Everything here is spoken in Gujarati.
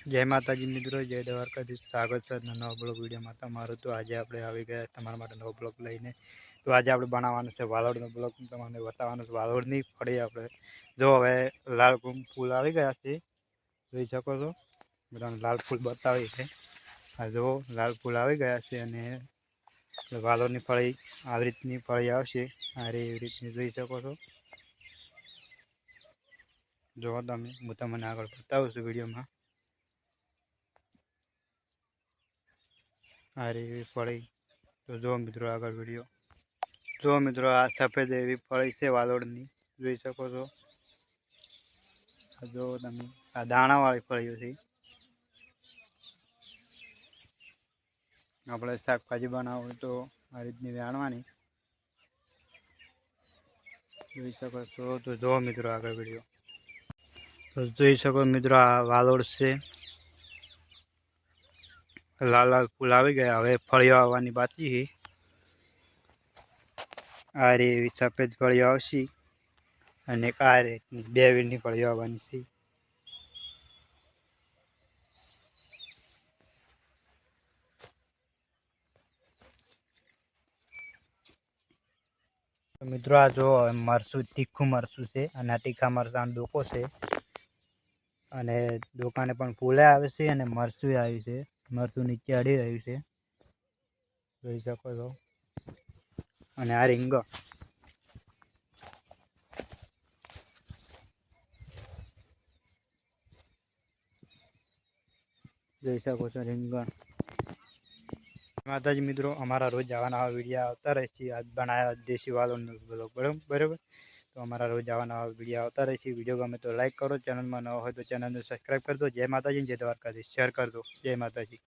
જય માતાજી મિત્રો, જય દ્વારકાધીશ. સ્વાગત છે નવા બ્લોગ વિડીયોમાં તમારું. તો આજે આપણે આવી ગયા તમારા માટે નવો બ્લોગ લઈને. તો આજે આપણે બનાવવાનું છે વાલોડનો બ્લોગ. તમને બતાવવાનું છે વાલોડની ફળી. આપણે જો હવે લાલ ફૂલ આવી ગયા છે, જોઈ શકો છો. બધાને લાલ ફૂલ બતાવી છે. આ જો લાલ ફૂલ આવી ગયા છે અને વાલોડની ફળી આવી રીતની ફળી આવશે. આ એવી રીતની જોઈ શકો છો. જો તમે હું તમને આગળ બતાવું છું વિડીયોમાં. આ એવી ફળી. તો જો મિત્રો આગળ વિડીયો જો મિત્રો, આ સફેદ એવી ફળી છે વાલોડની, જોઈ શકો છો. જો તમે આ દાણાવાળી ફળીઓ છે. આપણે શાકભાજી બનાવવું તો આ રીતની વેણવાની, જોઈ શકો છો. તો જો મિત્રો આગળ વિડીયો તો જોઈ શકો મિત્રો, આ વાલોડ છે. લાલ લાલ ફૂલ આવી ગયા, હવે ફળીઓ આવવાની બાકી છે. આ રે એવી સફેદ ફળીઓ આવશે અને આ રે બે વીરની ફળીઓ આવવાની છે. મિત્રો આ જો મરચું, તીખું મરચું છે અને આ તીખા મરચાંનો ડોકો છે. અને દુકાને પણ ફૂલે આવે છે અને મરચું આવ્યું છે. મરચું નીચે અડી રહ્યું છે, જોઈ શકો છો. અને આ રીંગણ જોઈ શકો છો. રીંગણ માતાજી મિત્રો, અમારા રોજ આવા વિડીયો આવતા રહે છે. આજ બનાવ્યા દેશી વાલોડનો બ્લોગ, બરાબર. તો અમારા રોજ આવા વિડીયો આવતા રહે છે. વિડીયો ગમે તો લાઈક કરો, ચેનલમાં નવા હોય તો ચેનલને સબસ્ક્રાઈબ કરી દો. જય માતાજી, જય દ્વારકાધીશ. શેર કરી દો. જય માતાજી.